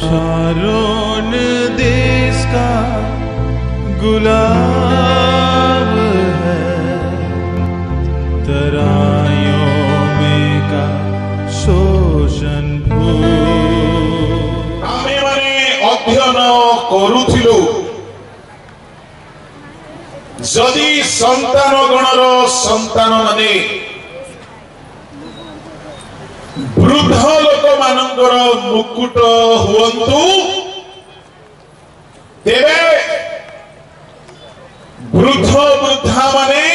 Sharon देश का गुलाब है, तराइयों में का शोषण भूमि। आमे माने अध्ययन करूथिलु जदि संतान गणर संतान माने वृद्ध लोक मानकर मुकुट हुअन्तु तेरे वृद्ध वृद्धा माने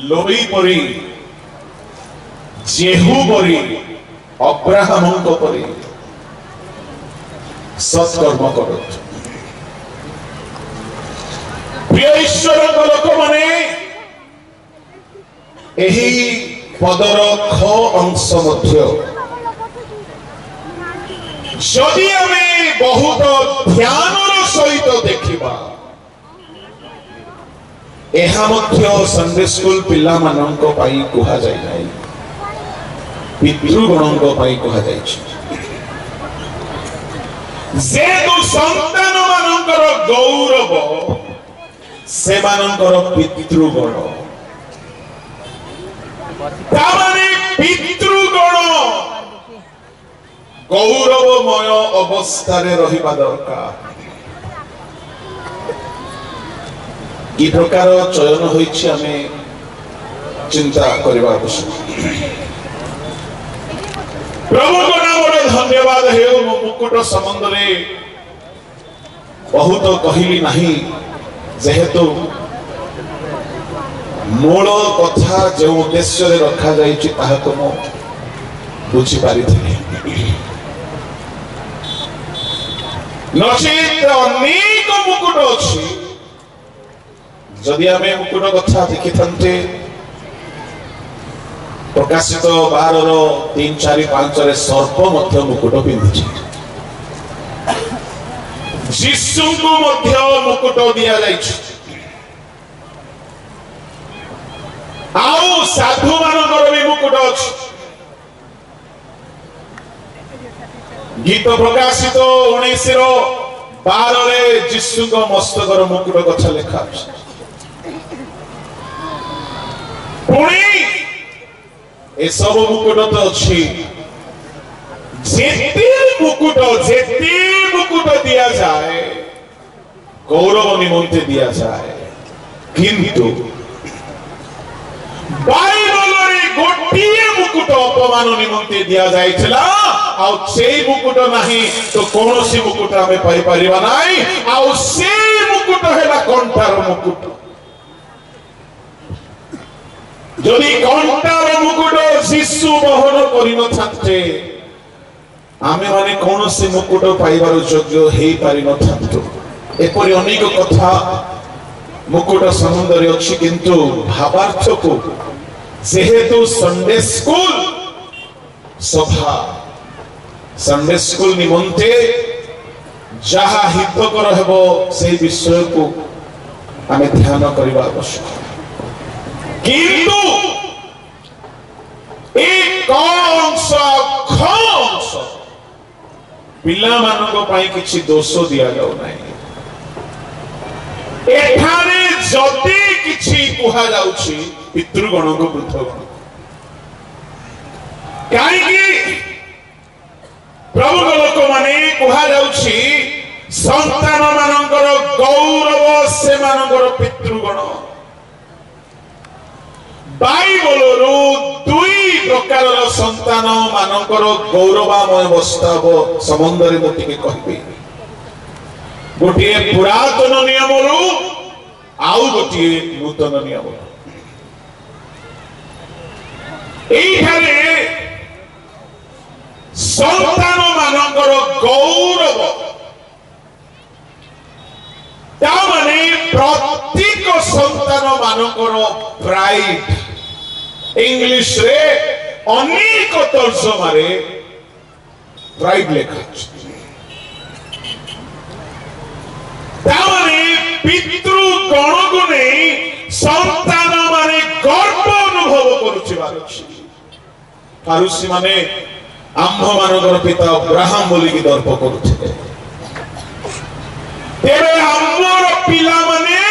लोई परी जेहू परी अब्राहम परी सत्कर्म करत। प्रिय ईश्वर लोक माने एही पदर ख अंश मध्य जदि आमे बहुत ध्यानर सहित देखिबा एहा मध्य संडे स्कूल पिला मानक पाई कुहा जाय नाही, पितृगणक पाई कुहा जाय छी। जे दु संतान मानकर गौरव से मानकर पितृगण तामाने पितृगण गौरवमय अवस्था रे रहिबा दरकार। कि प्रकार चयन होइछि आमे चिंता करबा आवश्यक। प्रभु को नाम धन्यवाद हे मुकुट संबंध रे बहुत कहिली नाही, जेहेतु मूल कथा जो उद्देश्य रे रखा जाइछि ताहा तो मो बुझी पारिथिले। नचित अनेक मुकुट अछि, जदि आमे मुकुट कथा देखि थन्ते प्रकाशित 12:3-4-5 रे सर्प मध्य मुकुट पिंधिछि, यीशु को मध्य मुकुट दिया जाइछि, आउ साधु मानकर भी मुकुट अछि। गीत प्रकाशित 19:12 रे यीशु को मस्तकर मुकुट कथा लिखा अछि। पुणी ए सब मुकुट तो अछि, जेती मुकुट दिया जाए गौरव निमंते दिया जाए, किंतु बाइबल रे गोटिए मुकुट अपमान निमंते दिया जाइछला, आ सेई मुकुट नाही तो कोनोसी मुकुट आमे पाई परिबा नाही। आ सेई मुकुट हेला कंठार मुकुट। जदि कंठार मुकुट शिशु बहन करि न थाते आमे माने कोनोसी मुकुट पाइबार योग्य हेई पारि न थातो। एपरि अनेक कथा मुकुट संबंध रे अछि, किंतु भावार्थ को जेहेतु संडे स्कूल सभा संडे स्कूल निमंते जहा हितकर हेबो से विषय को आमे ध्यान करबा आवश्यक। किंतु एक अंश खंस पिला मानक पाई किछि दोष दिया जाउ नाही। एठारे जति किछि कुहा जाउछि पितृगण को पृथक काईकि प्रभु लोक माने कुहा जाउछि संतान मानकर गौरव से मानकर पितृगण। बाइबल रो दुई प्रकार संतान मानकर गौरवमय अवस्था संबंध रे मोटिके कहबे। गोटे पुरातन नियम रो आउ गोटे नूतन नियम। एइठारे संतान मानकर गौरव ता माने प्रत्येक संतान मानकर प्राइड, इंग्लिश रे अनेक तर्जमा रे प्राइड लेखा अछि। ता माने पितृगण को नहीं संतान माने गर्व अनुभव करुछिबार अछि। फारुसी माने आंभ मानकर पिता अब्राहम बोली की दर्प करुथिले तेरे आमर पिला माने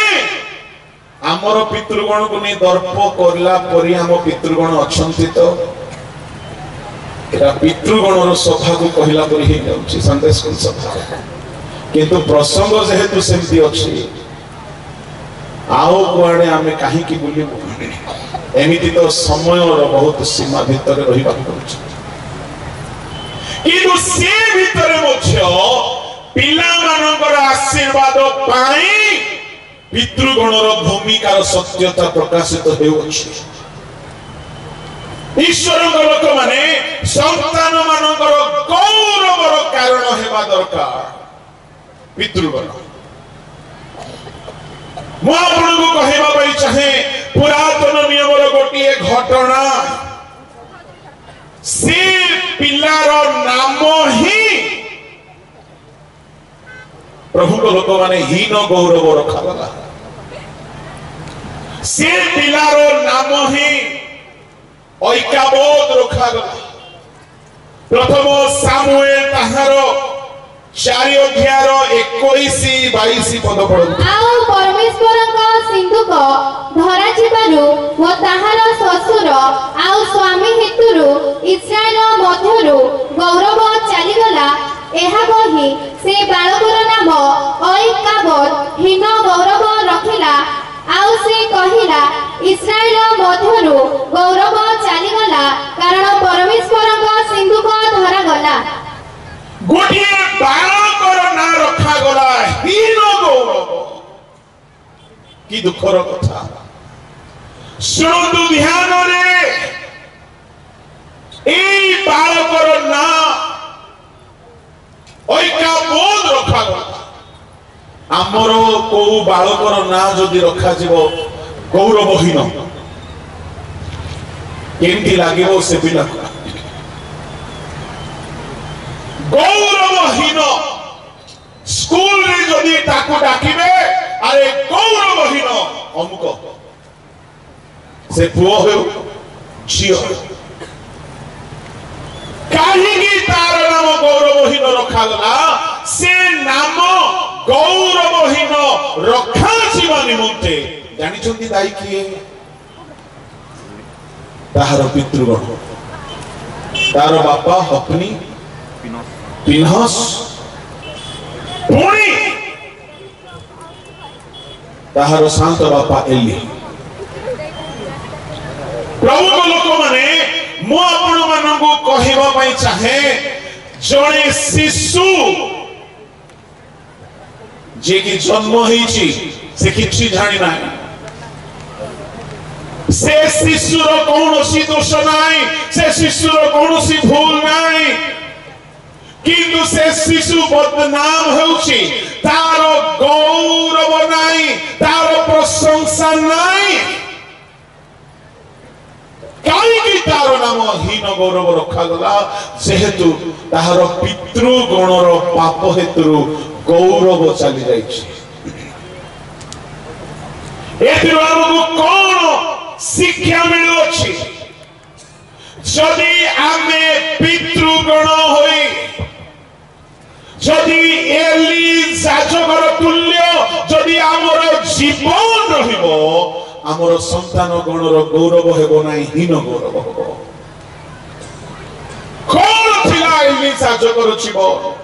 आमर पितृगण को नहीं दर्प करला परी हम पितृगण अछंती तो एरा पितृगणर सभा को कहला परी ही जाउची संडे स्कूल सभा किंतु प्रसंग जेहेतु सेमती अछि आओ कुआडे आमे काहे की बुलिबो एमिति तो समय और बहुत सीमा भीतर रहिबा पड़छ किंतु से भीतर मध्य पिला मानकर आशीर्वाद पाई पितृगणर भूमिकार सत्यता प्रकाशित हेउछि ईश्वर लोक माने संतान मानकर गौरवर कारण हेबा दरकार पितृगण मु आपनको कहबा पई चाहे पुरातन नियमर गोटिए घटना से पिलार नाम ही प्रभु को लोक माने हीन गौरव रखा गला से पिलार नाम ही ऐक्यबोध रखा गला प्रथम सामुएल ताहार 4 अध्यायर 21-22 पद पढु आउ परमेश्वरक सिंधुक धरा जिबारु ओ ताहार ससुर आउ स्वामी हेतुरु इस्राएल मध्यरु गौरव चलीगला एहा कहि से बालकर नाम ऐक्यबोध हीन गौरव रखिला आउ से कहिला इस्राएल मध्यरु गौरव चलीगला कारण परमेश्वरक सिंधुक धरा गला गोटिए बालकर ना रखा गला हीन गौरव की दुखर कथा शुणु ध्यान रे ए बालकर ना ऐक्यबोध रखा गला आमर को बालकर ना जदि रखा जीवो गौरवहीन केमती लागिवो से पिला गौरवहीन स्कूल रे जदि ताकू डाकिबे अरे गौरवहीन अमुक से पुओ हो झियो काहीकि तार नाम गौरवहीन रखा गला से नाम गौरवहीन रखा जीवा निमंते जानि छंती दाई किए ताहार पितृगण तार बापा हपनी पिनहस पुणी ताहार शांत बापा एली प्रभु को लोक माने मु आपण मानकु कहिबा पई चाहे जणे शिशु जे कि जन्म होईची से किछि जानि नाही से शिशुर कौनसी दोष नाही से शिशुर कौनसी भूल नाही किंतु से शिशु बदनाम होउची तार गौरव नाही तार प्रशंसा नाही काईकि तार नाम हीन गौरव रखा गला जेहेतु ताहार पितृगणर पाप हेतु गौरव चली जाइछि एथिरो हमकु कोन शिक्षा मिलुछि जदि आमे पितृगण होई जदि एली जाजगर तुल्य जदि आमर जीवन रहिबो आमर संतान गणर गौरव हेबो नाही हीन गौरव हेबो कोन थिला एली जाजगर जीवन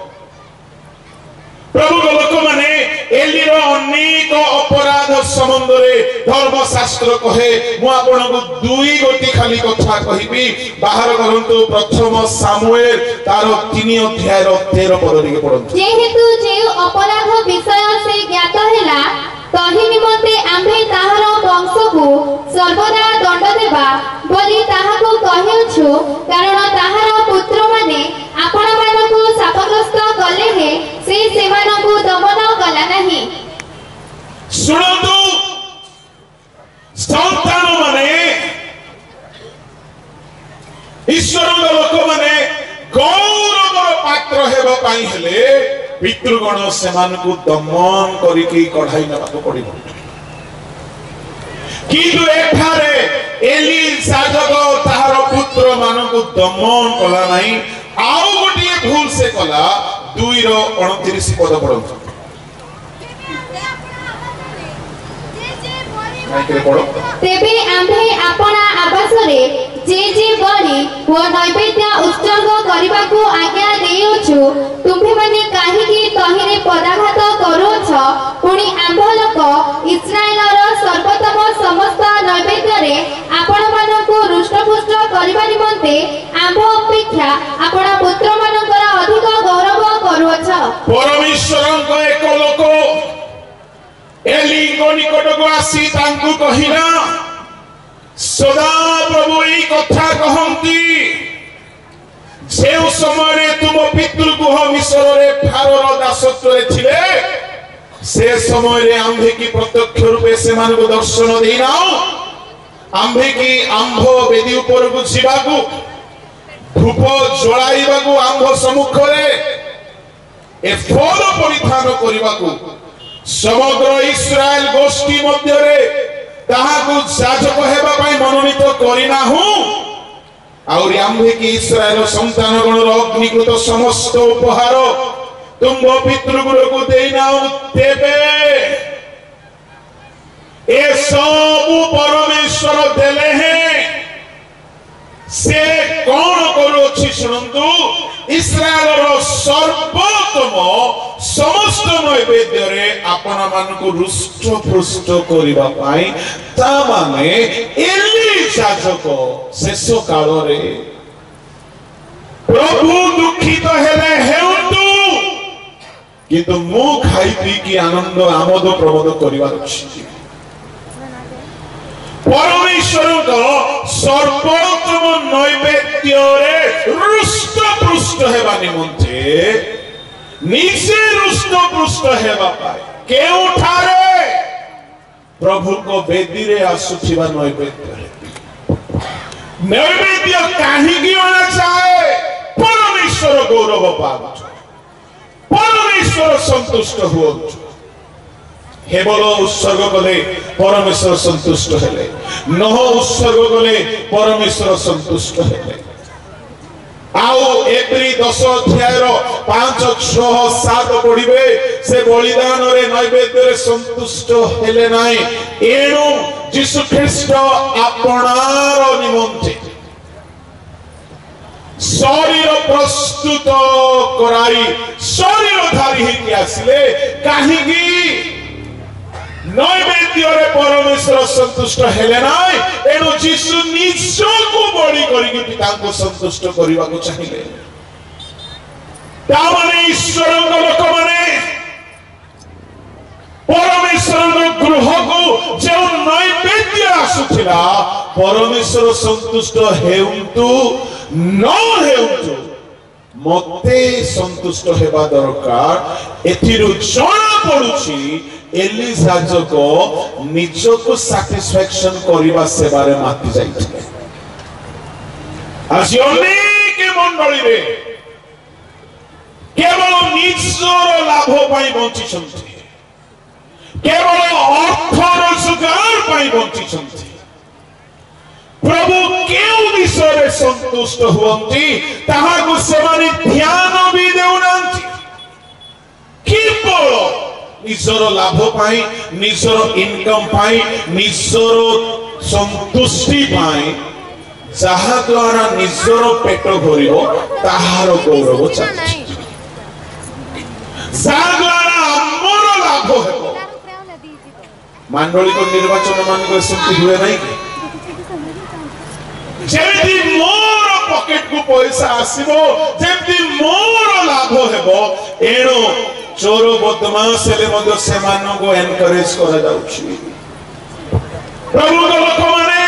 प्रभु लोक माने एलीर अनेक अपराध संबंधरे धर्मशास्त्र कहे मु आपनको दुई गोटी खाली कथा कहिबी बाहर करंतु प्रथम सामुएल तार 3 अध्याय 13 पद दिके पढंतु जेहेतु जे अपराध विषय से ज्ञात हैला तहि निमते आम्भे ताहार वंश को सर्वदा दंड देबा बोली ताहाको कहिउछु कारण ताहार पुत्र माने आपण मानकु शापग्रस्त कले हे से सेमानकु दमन कला नाही सुनतु संतान माने ईश्वर लोक माने गौरव पात्र हेबा पाई हेले पितृगण सेमानकु दमन करिकि कढाई नबाको पड़िबो किंतु एठारे एली साधक ताहार पुत्र मानकु दमन कला नाही आउ गोटे भूल से कला 2:29 पद पढ़ो तेबे आम्भे अपना आवासरे जे बलि ओ नैवेद्य उत्सर्ग करबाकू आज्ञा देउछु तुम्हे माने काहे कि तहिरे पदाघात करूछ पुणी आम्भ लोक इस्राएलर सर्वोत्तम समस्त नैवेद्य रे आपण मानकू रुष्टपुष्ट करबा निमंते आम्भ अपेक्षा आपण पुत्र मानकर अधिक गौरव करूछ परमेश्वर को एक लोक एली निकट को आसी तांकु कहिला सदा प्रभु ई कथा कहंती जे समय तुम पितृगृह मिस्र रे फारोर दासत्व रे थिले से समय रे आंभे की प्रत्यक्ष रूपे से मान को दर्शन देनाओ आंभे की आंभ वेदी ऊपर को जीवाकू धूप जळाइबाकू आंभ सम्मुख रे ए फल परिधान करिबाकू समग्र इस्राएल गोष्ठी मध्य रे ताहाकू जाजक हेबा पई मनोनीत करिना हूं और आंभे की इस्राएल संतान गण अग्निकृत समस्त उपहार तुम पितृगुरु को देना देबे ए सब परमेश्वर देले हैं से कौन करूछि शुणंतु इस्राएल सर्वोत्तम समस्त नैवेद्य रे आपण मान को रुष्ट पृष्ट करिबा पाई ता माने एली याजक शेष काल रे प्रभु दुखित हेले हेउतु किंतु मु खाई पी की आनंद आमोद प्रमोद करिवार अछि परमेश्वर को सर्वोत्तम नैवेद्य रे रुष्ट पृष्ट हेबा निमंते निजे रुष्ट पृष्ट हेबा पाए केउठारे प्रभु को वेदी रे आसुथिबा नैवेद्य रे नैवेद्य काहे की होना चाहे परमेश्वर गौरव पावछ परमेश्वर संतुष्ट होछ केवल उत्सर्ग कले परमेश्वर संतुष्ट हेले नह उत्सर्ग कले परमेश्वर संतुष्ट हेले आउ एप्रिल 10 अध्याय 5 6 7 पढ़िबे से बलिदान रे नैवेद्य रे संतुष्ट हेले नाही एणु यीशु ख्रीष्ट आपणार निमंते शरीर प्रस्तुत कराई शरीर धारी ही आसिले काहे की नैवेद्य रे परमेश्वर संतुष्ट हेले नाय एनु यीशु निज को बलि करिकि पिता को संतुष्ट करिबा को चाहिए ता माने ईश्वर को लोक माने परमेश्वर गृह को जे नैवेद्य आसुथिला परमेश्वर संतुष्ट हेउंतु न हेउंतु मते संतुष्ट हेबा दरकार एथिरु जणा पडुछि एली याजक निज को सैटिस्फैक्शन करिबा सेबारे माति जाइथिले आज अनेक मंडली रे केवल निजर लाभ पाई बंची छंती केवल अर्थ रोजगार पाई बंची छंती प्रभु केउ विषय संतुष्ट हुअंती ताहाकु सेमाने ध्यान भी देउनांती केवल निजर लाभ पाई निजर इनकम पाई निजर संतुष्टि पाई जहा द्वारा निजर पेट भरिबो ताहार गौरव चाहि जहा द्वारा हमर लाभ हेबो मंडली को निर्वाचन मान को सेमति हुए नहीं जेमति मोर पॉकेट को पैसा आसीबो जेमति मोर लाभ हेबो एणो चोर बदमाश हेले मध्य से मान को एनकरेज करा जाउछि प्रभु को लोक माने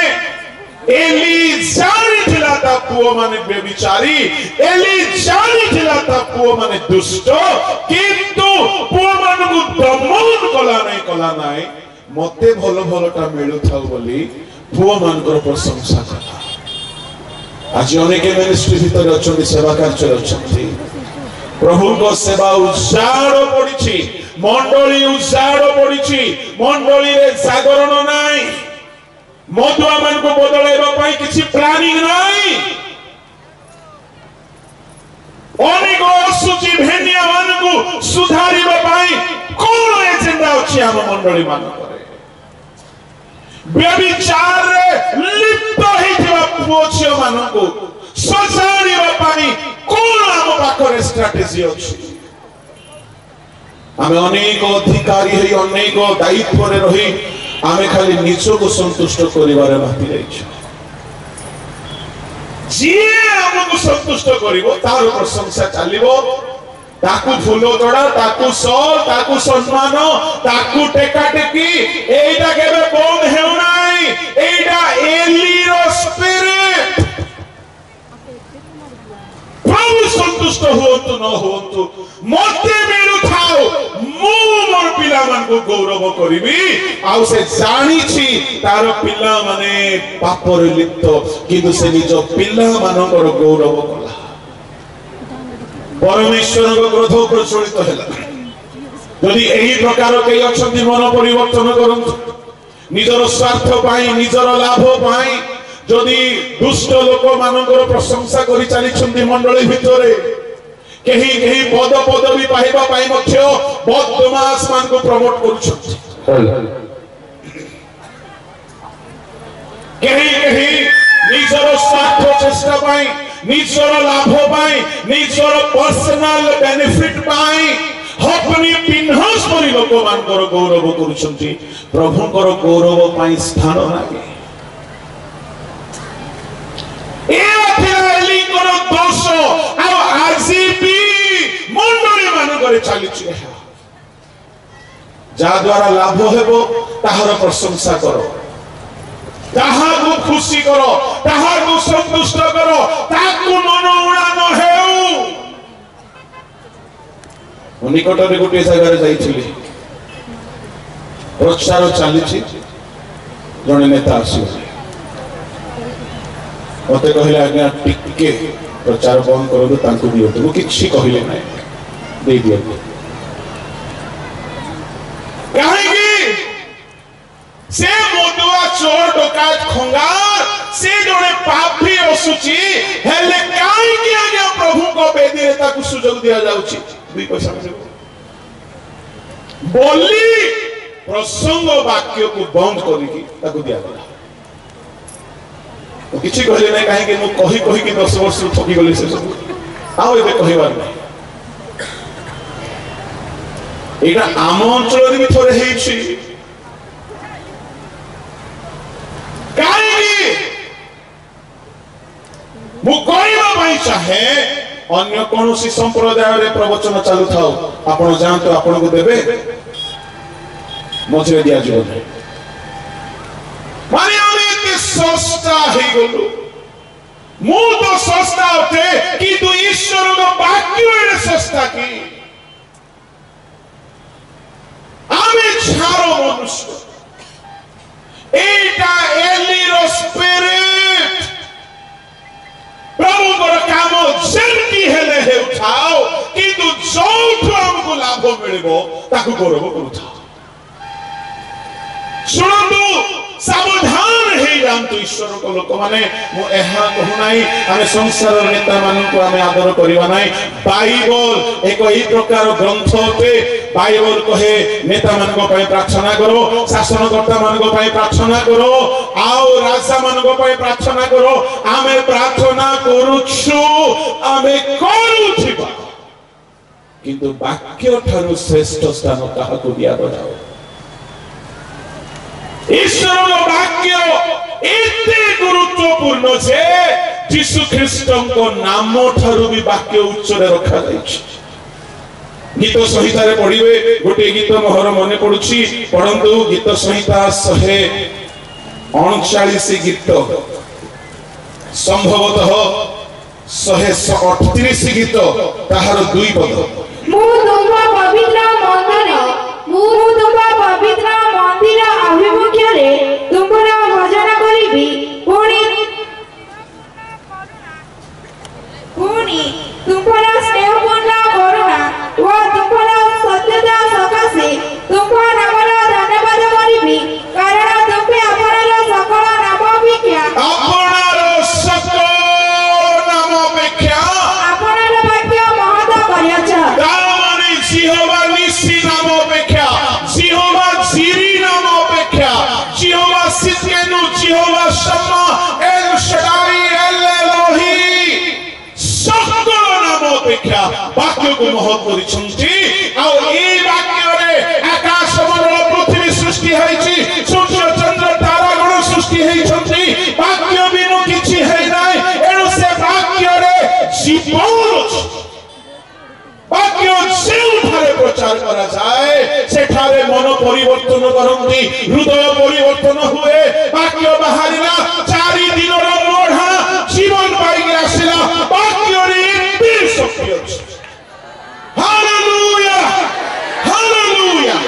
एली जानी थिला ता पुओ माने बेविचारी एली जानी थिला ता पुओ माने दुष्ट किंतु पुओ मान को दमन कला नाही मते भलो भलोटा मिलु थाउ बोली पुओ मान को प्रशंसा कला आज अनेक मिनिस्ट्री भीतर अछंती सेवा कार्य अछंती प्रभु को सेवा उजाड़ पड़ी मंडली उजाड़ पड़ी मंडली रे जागरण नाही मधुआ मान को बदलाइबा पई किछि प्लानिंग नाही अनेक असुचि भेनिया मानकु सुधारिबा पई कोन एजेंडा अछि हम मंडली मानकरे व्यभिचार रे लिप्त हेथिबा पुओछियो मानकु सजारिबा पई कोन हम पाखरे स्ट्रेटजी अछि आमे अनेक अधिकारी है अनेक दायित्व रे रही आमे खाली निचो को संतुष्ट करिवारे बाकी रहिछ जे हमको संतुष्ट करिवो तार प्रशंसा चलिवो ताकू फूलो तोड़ा ताकू सॉल ताकू सम्मान ताकू टेका टेकी एटा केबे बंद हेउ नाही एटा एलीरो स्पिरिट प्रभु संतुष्ट होतु न होतु मते मिलु थाओ मु मोर पिला मन को गौरव करिवि आउ से जानी छी तार पिला माने पाप रे लिप्त किंतु से निजो पिला मानकर गौरव कला परमेश्वर को क्रोध प्रचलित हैला यदि एही प्रकार के अछंती मन परिवर्तन करंतु निजर स्वार्थ पाई निजर लाभ पाई जदि दुष्ट लोक मानकर प्रशंसा करि चली छंती मंडली भितरे केही केही पद पदवी पाइबा पाई मध्य बदमाश मान को प्रमोट करूछंती केही केही निजर स्वार्थ चेष्टा पाई निजर लाभ पाई निजर पर्सनल बेनिफिट पाई अपनी पिन्हस परि लोक मानकर गौरव करूछंती प्रभुकर गौरव पाई स्थान नाही ए अथिली कर दोष आ आजी भी मंडली मानकर चलीछि जा द्वारा लाभ हेबो ताहार प्रशंसा करो ताहाकु खुशी करो ताहाकु संतुष्ट करो ताकु मन उड़ा न हेउ निकट रे गोटे जगह रे जाइथिली प्रचार चलीछि जने नेता आसी मते कहले आज्ञा टिके प्रचार बंद करू तांकु दियो तो किछि कहले नै दे दियो काहेकि से मोदुआ चोर डकायत खंगार से जने पापी असुचि हेले काहेकि आज्ञा प्रभु को बेदी रे ताकु सुजोग दिया जाउछि दुई पैसा बोली प्रसंग वाक्य को बंद करिकि ताकु दिया गला किछि कहले नै काहे कि मु कहि कहि कि 10 वर्ष थकी गली से सब आउ एबे कहिबार नै एटा आम अंचल रे भी थोरे हेछि काहे मु कहिबा पई चाहे अन्य कोनोसी संप्रदाय रे प्रवचन चालू थाओ आपण जानतो आपण को देबे मझे दिया जो माने सस्ता ही गलु मु तो सस्ता उठे कि तू ईश्वर को वाक्य रे सस्ता की आमे छारो मनुष्य एटा एलीरो स्पिरिट प्रभु को काम जेंती हेले हे उठाओ कि तू जोठो हमको लाभ मिलबो ताकु गौरव करूथा सुनंतु सावधान हे जानतु ईश्वर को लोक माने मु एहा कहू नाही आमे संसार नेता मान को आमे आदर करिवा नाही बाइबल एक ई प्रकार ग्रंथ होते बाइबल कहे नेता मान को पय प्रार्थना करो शासनकर्ता मान को पय प्रार्थना करो आओ राजा मान को पय प्रार्थना करो आमे प्रार्थना करूछु आमे करूथिबा किंतु वाक्य ठारू श्रेष्ठ स्थान काहा को दिया जाओ ईश्वर वाक्य एते गुरुत्वपूर्ण जे यीशु ख्रीष्ट को नाम ठारू भी वाक्य उच्च रे रखा जाइछ गीत संहिता रे पढिबे गोटे गीत मोहर मने पडुछि परंतु गीत संहिता 139 गीत संभवतः 138 गीत ताहार दुई पद मु तुम पवित्र मंदिर अभिमुख्य रे तुमरा भजन करिबी पुणी तुमरा स्नेहपूर्ण करुणा व तुमरा सत्यता सकाशे तुमरा नामर धन्यवाद करिबी कारण तुमे अपनर सकल नाम अपेक्षा अपनर वाक्य वाक्य को महत्व करिसंती आ ए वाक्य रे आकाश मंडल पृथ्वी सृष्टि होईची सूर्य चंद्र तारा गण सृष्टि होईछंती वाक्य बिनु किछि है नाही एनु से वाक्य रे जीवन वाक्य जेउठारे प्रचार करा जाए सेठारे मन परिवर्तन करंती हृदय परिवर्तन हुए वाक्य बाहरिला 4 दिनर मोढा जीवन पाई आसिला वाक्य रे एते शक्ति अछि हालेलुया हालेलुया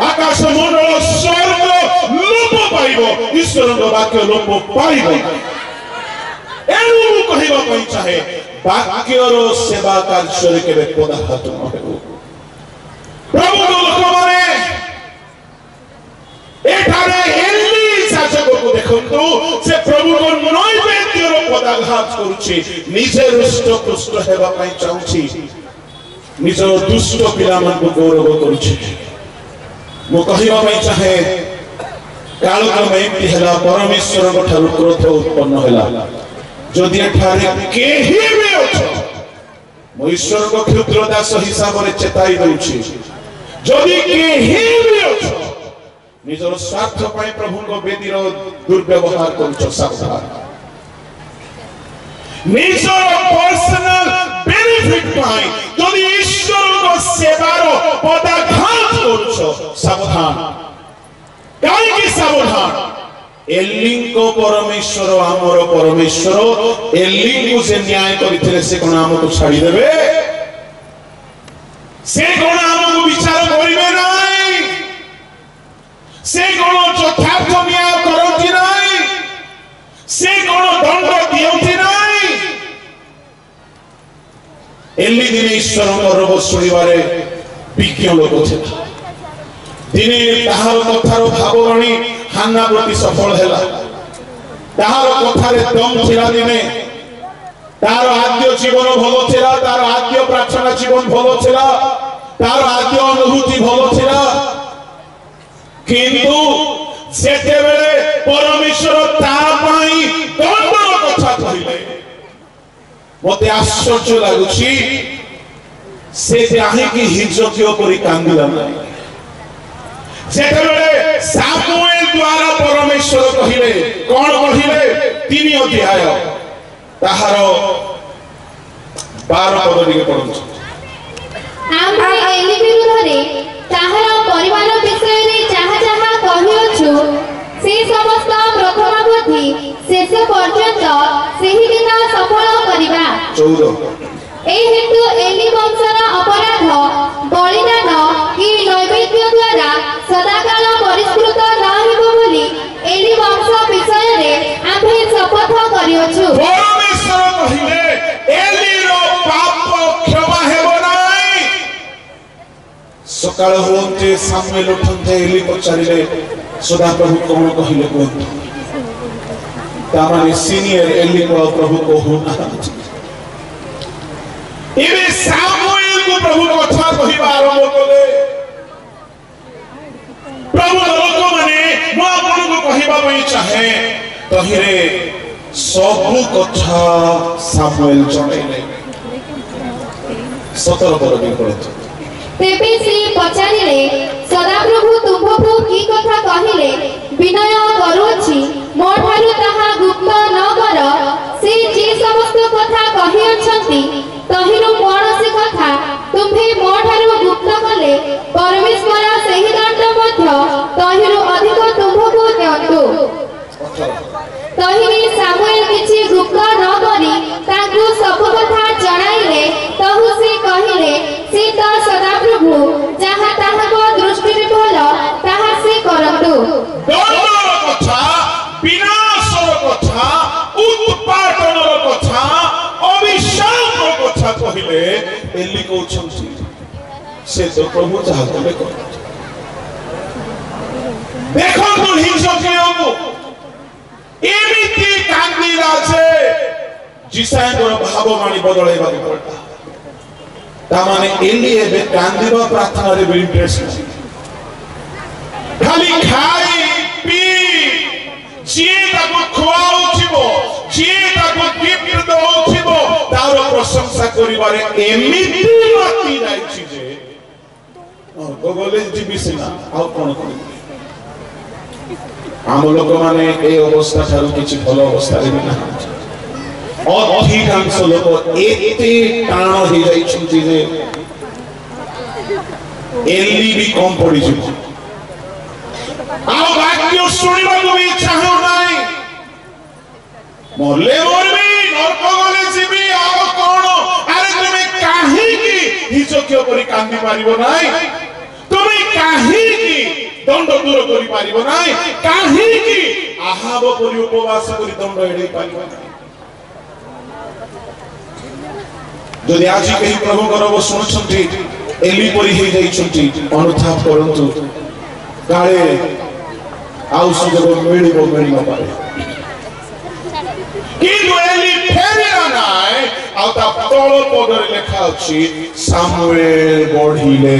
आकाश मंडल स्वर्ग लोप पाइबो ईश्वर वाक्य लोप पाइबो एनु कहिबा पई चाहे वाक्यर सेवा कार्य केबे पदाघात न हेबो प्रभु लोक माने एठारे एली शासक को देखंतु से प्रभु को नैवेद्यर पदाघात करूछि निजे रुष्ट पुष्ट हेबा पई चाहूछि निज दुष्ट पिलामन को गौरव करूछि मो कहिबा पई चाहे कालक्रम एमती हला परमेश्वर को ठारू क्रोध उत्पन्न हला जदि एठारे केही भी अछि मो ईश्वर को क्षुद्र दास हिसाब रे चेताई दउछि जदि केही भी अछि निजर स्वार्थ पई प्रभु को बेदीर दुर्व्यवहार करछ सावधान निजर पर्सनल बेनिफिट पई जदि ईश्वर को सेवार पदाघात करछ सावधान काई की सावधान एलिंको परमेश्वर आमर परमेश्वर एलिंको से न्याय करथिले से कोन हमको छाडी देबे से कोन हमको विचार करिवे नाही से कोन यथार्थ न्याय करथि नाही से कोन दंड दियथि नाही एली दिन ईश्वर रोग सुनिबारे विज्ञ लोक छे दिने ताहार कथार भाववाणी हान्ना प्रति सफल हैला ताहार कथारे दम थिला दिने तार आद्य जीवन भलो थिला तार आद्य प्रार्थना जीवन भलो थिला तार आद्य अनुभूति भलो थिला किंतु सेते बेले परमेश्वर ता पई दंडर कथा कहिले मते आश्चर्य लागुछि से जाहि कि हिजकियो करी कांदिला नाही जेतेबेले सामुएल द्वारा परमेश्वर कहिले कोन कहिले 3 अध्याय ताहार 12 पद दिके पढुछ आमे एली विरुद्धरे ताहार परिवार विषय रे जहा जहा कहियोछु से समस्त प्रथम बुद्धि शेष पर्यंत सेही दिन सफल करिबा 14 ए हेतु एली वंशर अपराध बलिदान कि नैवेद्य द्वारा सदाकाल परिष्कृत न हेबो बोली एली वंश विषय रे आमे शपथ करियोछु परमेश्वर कहिले एली रो पाप क्षमा हेबो नाही सकाळ होते सामुएल उठन्ते एली पचारिले सदा प्रभु कोन कहिले कोन तामाने सीनियर एली को प्रभु को होना इबे सामुएल को प्रभु कथा कहिबा आरंभ कले प्रभु लोक माने मो आपन को कहिबा पई चाहे तहिरे सब कथा सामुएल जणैले 17 पद भी पढे तेबे से पचारिले सदा प्रभु तुमको की कथा कहिले विनय करूछि मो ठारू ताहा गुप्त न कर से जे समस्त कथा कहि अछंती तहिरो कोनसी कथा तुम्हे मो ठारू गुप्त कले परमेश्वर सेही दंड मध्य तहिरो अधिक तुमको देंतु तहिरे सामुएल किछि गुप्त न करी ताकू सब कथा जणाइले तहु से कहिले से त सदा प्रभु जहा ताहाको दृष्टि रे भलो ताहा से करंतु दंडर कथा विनाशर कथा उत्पादनर कथा अभिशापर कथा कहिले एली को छंती से तो प्रभु जहा कले कर देखो तो हिंसकियों एमिति कांदी राजे जिसायकर भाववाणी बदलाइबा पड़ता तामाने एली एबे कांदीबा प्रार्थना रे इंटरेस्ट खाली खाई पी जे ताको खुआउथिबो जे ताको गिफ्ट दउथिबो तार प्रशंसा करिबारे एमिति माती जाइछि जे गगले जीवी सिना आ कोन कोन आम लोक माने ए अवस्था ठारू किछि भल अवस्था रे ना अधिकांश लोक एते टाण हो जाइछन्ति जे एली भी कम पड़ी छी आ वाक्य सुनिबा को इच्छा हो नाही मरले मरबी नरक गले जीवी आ कोन अरे तुमे काहे की हिचक्य करी कांदी पारिबो नाही तुमे काहे की दंड दूर करी पारिबो नाही काहे की आहाब परि उपवास करी दंड एडै पारिबो नाही जदि आज कहीं प्रभु करब सुनछन्ति एली परि हे जाइछन्ति अनुताप करंतु काळे आउ सुजग मिलिबो मिलि न पारे किंतु एली फेरिला नाय आ ता तळ पदरे लेखा अछि सामुएल बढिले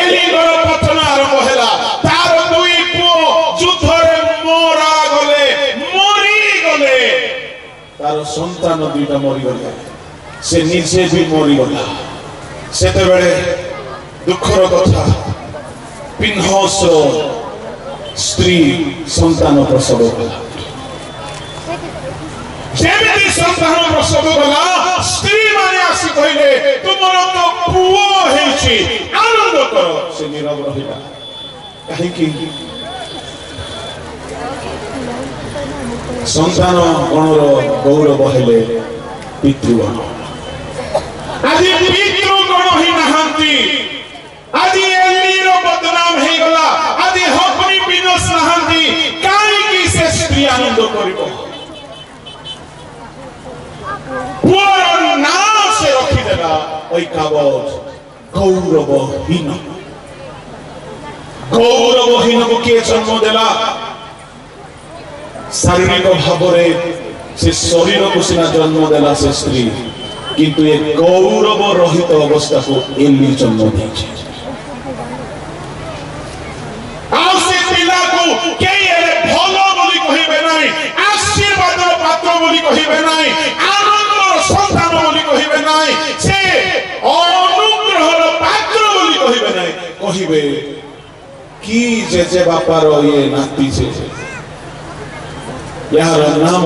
एली गर पतन आरंभ हैला तार दुई पुओ युद्धरे मोरा गले मरि गले तार संतान दुईटा मरि गले से निजे भी मरि गला सेते बेले दुखर कथा पिन्हस स्त्री संतान प्रसव कला जेमिति संतान प्रसव कला स्त्री माने आसी कहिले तुमर तो पुओ हेछि आनंद करो से नीरव रहिला काहे कि संतान गणर गौरव हेले पितृगण आदि पितृगण ही नहांती आदि एलीर बदनाम हे गला आदि हकनी बिनस नहांती काई की से स्त्री आनंद करिवो पुअर नाम से रखी देला ओई काबज गौरवहीन को किए जन्म देला शारीरिक भावरे से शरीर को सिना जन्म देला से स्त्री किंतु ये गौरव रहित अवस्था को एली जन्म देछि आ से पिला को के एले भलो बोली कहिबे नाही आशीर्वाद पात्र बोली कहिबे नाही आनंदर संतान बोली कहिबे नाही से अनुग्रहर पात्र बोली कहिबे नाही कहिबे की जे बापार ये नाती से यार नाम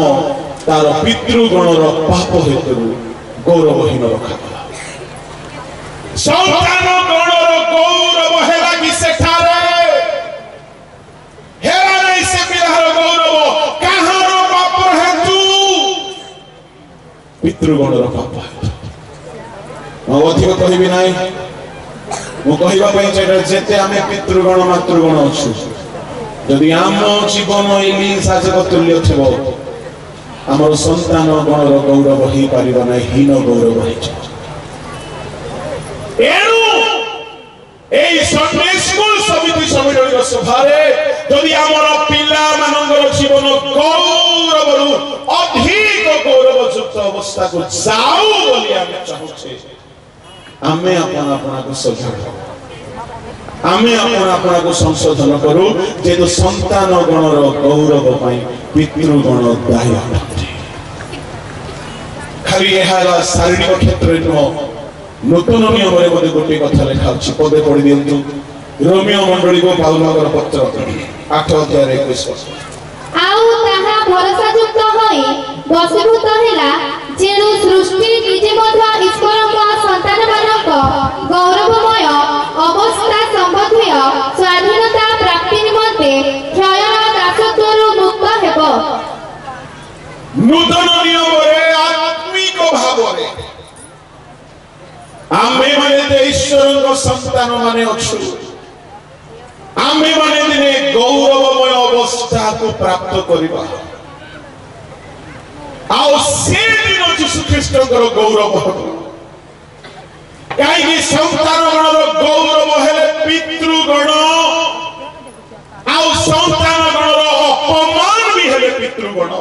तार पितृगणर पाप हेतु गौरवहीन रखा संतान गणर गौरव हेला कि सेठारे हेरा नहीं से पिलार गौरव कहार पाप हेतु पितृगणर पाप हेतु मैं अधिक कहबी नाही मु कहबा पई जेते आमे पितृगण मातृगण अछु यदि आम जीवन एली साजक तुल्य थबो आमर संतान गणर गौरव ही पारिबा नै हीन गौरव है एनु एई संडे स्कूल समिति समितिर सभारे यदि आमर पिला मानकर जीवन गौरवरु अधिक गौरव युक्त अवस्था को जाऊ बोली आमे चाहुछे आमे अपना को सजाड़ आमे अपना को संशोधन करू जेतु संतान गणर गौरव पाई पितृगण दायी अटंती खाली एहारा शारीरिक क्षेत्र नुह नूतन नियम रे मते गोटे कथा लेखा अछि पदे पढि दियंतु रोमियो मंडली को पाउलगर पत्र 8 अध्याय 21 आउ ताहा भरोसा युक्त होई बसीभूत हेला जेनु सृष्टि निजे मध्य ईश्वरक संतान मानक गौरवमय अवस्था संबंधी स्वाधीनता प्राप्ति निमंते क्षय दासत्वरु मुक्त हेबो नूतन नियम रे आत्मिक भाव रे आमे माने ईश्वरक संतान माने अछु आमे माने दिने गौरवमय अवस्था को प्राप्त करिबा आओ से दिन यीशु ख्रीष्टकर गौरव काई संतान गणर गौरव हेले पितृगण आओ संतान गणर अपमान भी हेले पितृगण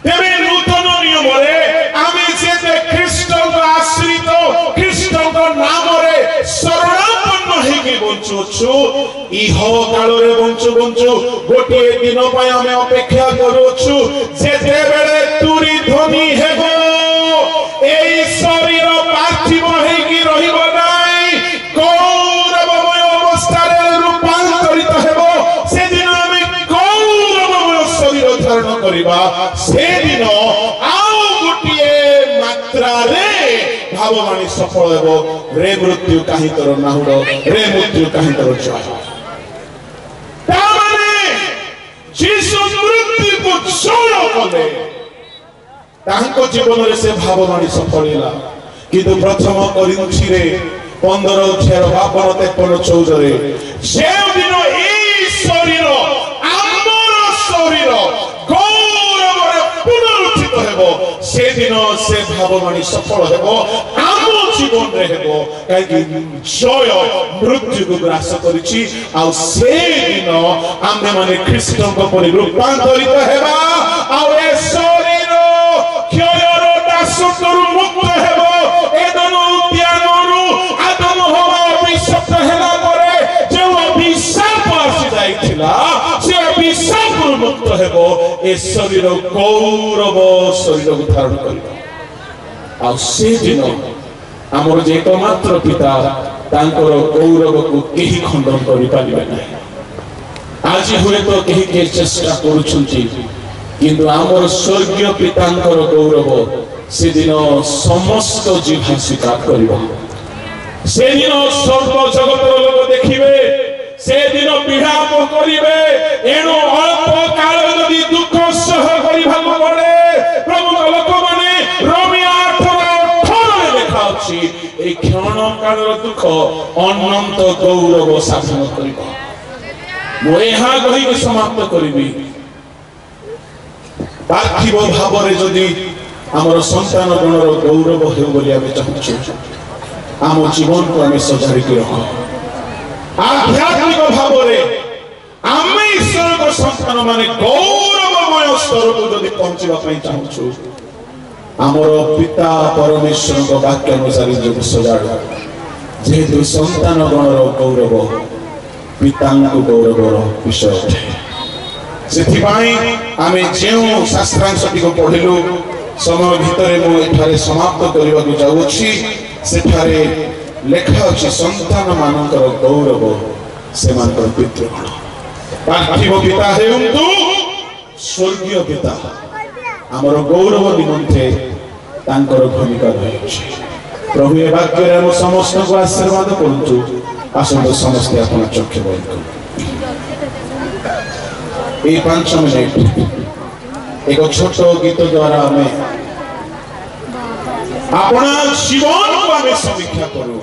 तेरे नूतन नियम रे आमे जेते ख्रीष्टक आश्रित ख्रीष्टक नाम रे शरणापन्न हेके बंचुछु इह काल रे बंचु गोटे दिन पय आमे अपेक्षा करूछु जेते बेले तुरी ध्वनि हेबो भाववाणी सफल हेबो रे मृत्यु काहे तोर नाहुड रे मृत्यु काहे तोर जय ता माने जीसु मृत्यु को जय कले तांको जीवन रे से भाववाणी सफल होला किंतु प्रथम कोरिन्थी रे 15 अध्याय 52 14 रे जे दिन ए शरीर आमर शरीर गौरव पुनरुत्थित हेबो से दिन से भाववाणी सफल हेबो आम जीवन रे हेबो काहे जय मृत्यु को ग्रास करिछि आ से दिन आमे माने ख्रीष्टन को परि रूपांतरित हेबा आ ए शरीर क्षयर दासत्वरु मुक्त हेबो एदन उद्यानरु आदम हवा अभिशप्त हेला परे जे अभिशाप आसी जाइथिला से अभिशाप मुक्त हेबो ए शरीर गौरव शरीर को धारण करिबो आ से दिन आमर जे एकमात्र पिता तांकर गौरव को केही खंडन करि पारिबे नै आज हुए तो केही के चेष्टा करूछुंती किंतु आमर स्वर्गीय पितांकर गौरव से दिन समस्त जीवा स्वीकार करिबो से दिन सर्व जगत लोक देखिबे से दिन विलाप करिबे एनो अल्प काल जदि दुख सह करिभाको पड़े प्रभु लोक माने रोमी 8:18 लेखा अछि ए क्षण कालर दुख अनंत गौरव साधन करिबो मो एहा कहि के समाप्त करिबी पार्थिव भाव रे जदि आमर संतान गणर गौरव हेउ बोली आमे चाहूछु आम जीवन को आमे सजाड़ी के रख आध्यात्मिक भाव रे आमे ईश्वर को संतान माने गौरवमय स्तर को जदि पहुंचबा पई चाहूछु आमर पिता परमेश्वर को वाक्य अनुसार जो सजाड़ जेहेतु संतान गणर गौरव पिता को गौरवर विषय सेथिबाई आमे जेउ शास्त्रांशटी को पढिलु समय भितरे मो एठारे समाप्त करबा को जाउछि सेठारे लेखा अछि संतान मानकर गौरव सेमानकर पितृगण पार्थिव पिता हेउंतु स्वर्गीय पिता हमर गौरव निमंते तांकर भूमिका रहिछि प्रभु ए वाक्य रे हम समस्त को आशीर्वाद करछु आसंत समस्त अपन चक्षु बंद करू ए 5 मिनिट एक छोट गीत द्वारा हमें अपना जीवन को हमें समीक्षा करूं।